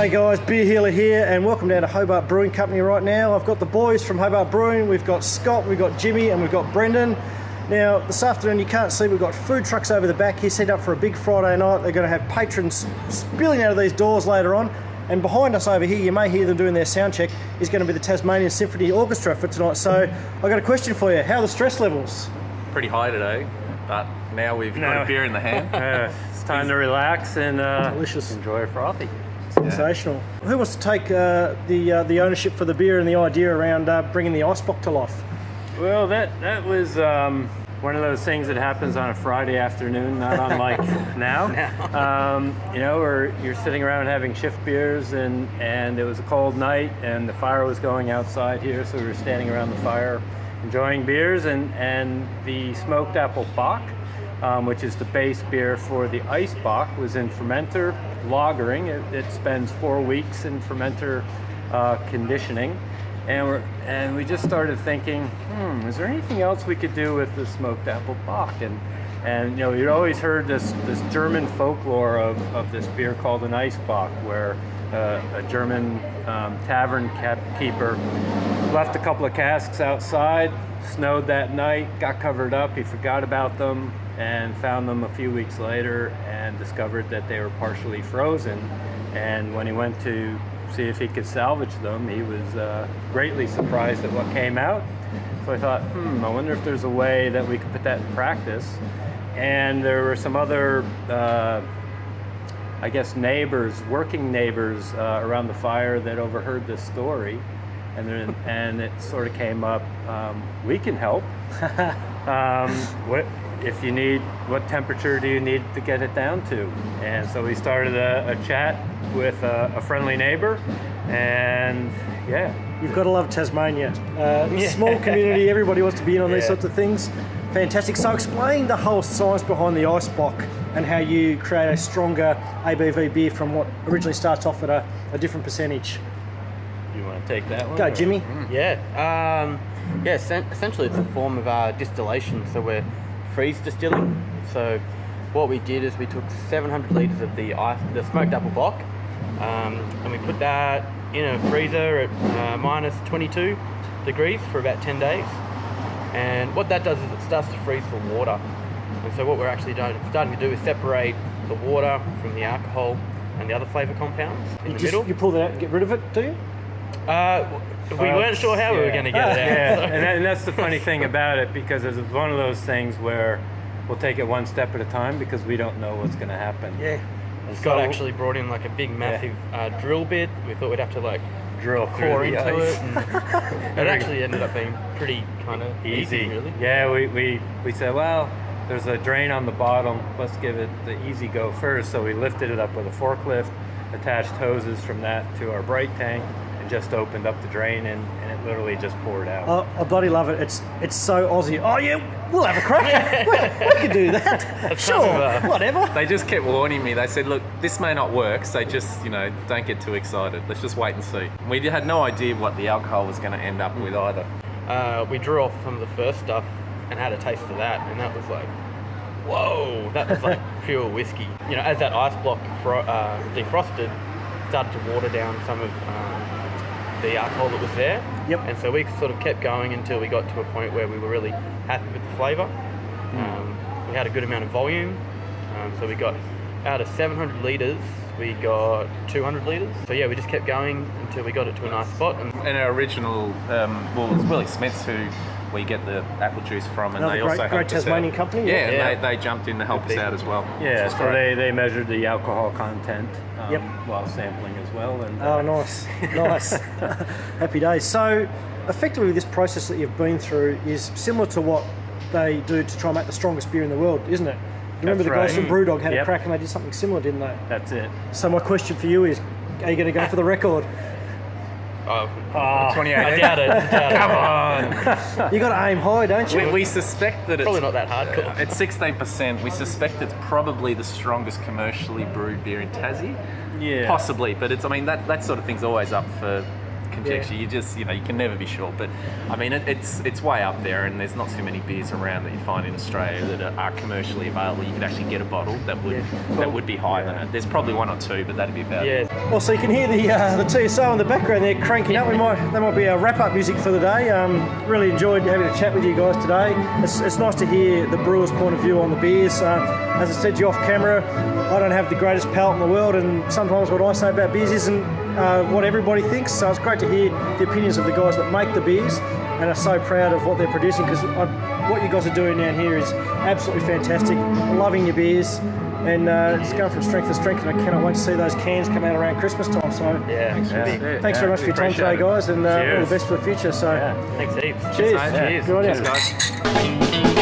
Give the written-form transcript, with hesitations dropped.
G'day guys, Beer Healer here and welcome down to Hobart Brewing Company right now. I've got the boys from Hobart Brewing, we've got Scott, we've got Jimmy and we've got Brendan. Now this afternoon you can't see, we've got food trucks over the back here set up for a big Friday night. They're going to have patrons spilling out of these doors later on. And behind us over here, you may hear them doing their sound check, is going to be the Tasmanian Symphony Orchestra for tonight. So I've got a question for you, how are the stress levels? Pretty high today, but now we've got a beer in the hand. It's time to relax and delicious. Enjoy a frothy. Sensational. Yeah. Who wants to take the ownership for the beer and the idea around bringing the Eisbock to life? Well, that was one of those things that happens on a Friday afternoon, not unlike now. You know, where you're sitting around having shift beers and it was a cold night and the fire was going outside here, so we were standing around the fire enjoying beers and the smoked apple bock, which is the base beer for the Eisbock, was in fermenter lagering. It spends 4 weeks in fermenter conditioning. And we just started thinking, is there anything else we could do with the smoked apple bock? And you know, you'd always heard this German folklore of this beer called an Eisbock, where a German tavern keeper left a couple of casks outside, snowed that night, got covered up, he forgot about them, and found them a few weeks later and discovered that they were partially frozen. And when he went to see if he could salvage them, he was greatly surprised at what came out. So I thought, I wonder if there's a way that we could put that in practice. And there were some other, I guess, working neighbors around the fire that overheard this story. And it sort of came up, we can help. What temperature do you need to get it down to? And so we started a chat with a friendly neighbor, and yeah. You've got to love Tasmania. Small community, everybody wants to be in on these sorts of things. Fantastic. So explain the whole science behind the Eisbock and how you create a stronger ABV beer from what originally starts off at a different percentage. You want to take that one? Go, Jimmy. Essentially it's a form of distillation, so we're freeze distilling. So what we did is we took 700 litres of the smoked apple bock, and we put that in a freezer at minus 22 degrees for about 10 days. And what that does is it starts to freeze the water. And so what we're actually starting to do is separate the water from the alcohol and the other flavour compounds in the middle. You pull that out and get rid of it, do you? We weren't sure how we were going to get it out. Yeah, and that's the funny thing about it, because it's one of those things where we'll take it one step at a time because we don't know what's going to happen. Yeah. And Scott actually brought in like a big, massive drill bit. We thought we'd have to like drill core into it. And it actually ended up being pretty kind of easy, really. Yeah, we said, well, there's a drain on the bottom. Let's give it the easy go first. So we lifted it up with a forklift, attached hoses from that to our bright tank, just opened up the drain and it literally just poured out. Oh, I bloody love it. It's so Aussie. Oh yeah, we'll have a crack. we can do that. Sure, whatever. They just kept warning me. They said, look, this may not work, so just, don't get too excited. Let's just wait and see. We had no idea what the alcohol was going to end up with either. We drew off some of the first stuff and had a taste of that, and that was like, whoa, that was like pure whiskey. As that ice block defrosted, it started to water down some of the alcohol that was there. Yep. And so we sort of kept going until we got to a point where we were really happy with the flavour. We had a good amount of volume. So we got, out of 700 litres, we got 200 litres. So yeah, we just kept going until we got it to a nice spot. And our original, it was Willie Smith's who we get the apple juice from, and another they also great Tasmanian company. Yeah, they jumped in to help us out as well. Yeah, so they measured the alcohol content Yep. while sampling as well. And, oh, nice. Happy days. So, effectively, this process that you've been through is similar to what they do to try and make the strongest beer in the world, isn't it? Remember the guys from Brewdog had a crack and they did something similar, didn't they? That's it. So my question for you is, are you going to go for the record? 28. I doubt it. Come on. You got to aim high, don't you? We suspect that it's probably not that hardcore. It's 16%. We suspect it's probably the strongest commercially brewed beer in Tassie. Yeah. Possibly, but that sort of thing's always up for conjecture. Yeah. You just, you can never be sure. But I mean, it's way up there, and there's not too many beers around that you find in Australia that are commercially available. You could actually get a bottle that would be higher than it. There's probably one or two, but that'd be about it. Yeah. Well, so you can hear the TSO in the background there cranking up. That might be our wrap-up music for the day. Really enjoyed having a chat with you guys today. It's nice to hear the brewer's point of view on the beers. As I said to you off camera, I don't have the greatest palate in the world, and sometimes what I say about beers isn't what everybody thinks. So it's great to hear the opinions of the guys that make the beers and are so proud of what they're producing, because what you guys are doing down here is absolutely fantastic. Loving your beers. And it's going from strength to strength, and I cannot wait to see those cans come out around Christmas time. So Thanks very much for your time today, guys, and all the best for the future. So Thanks heaps. cheers. Cheers, mate. Good on you. Cheers, guys.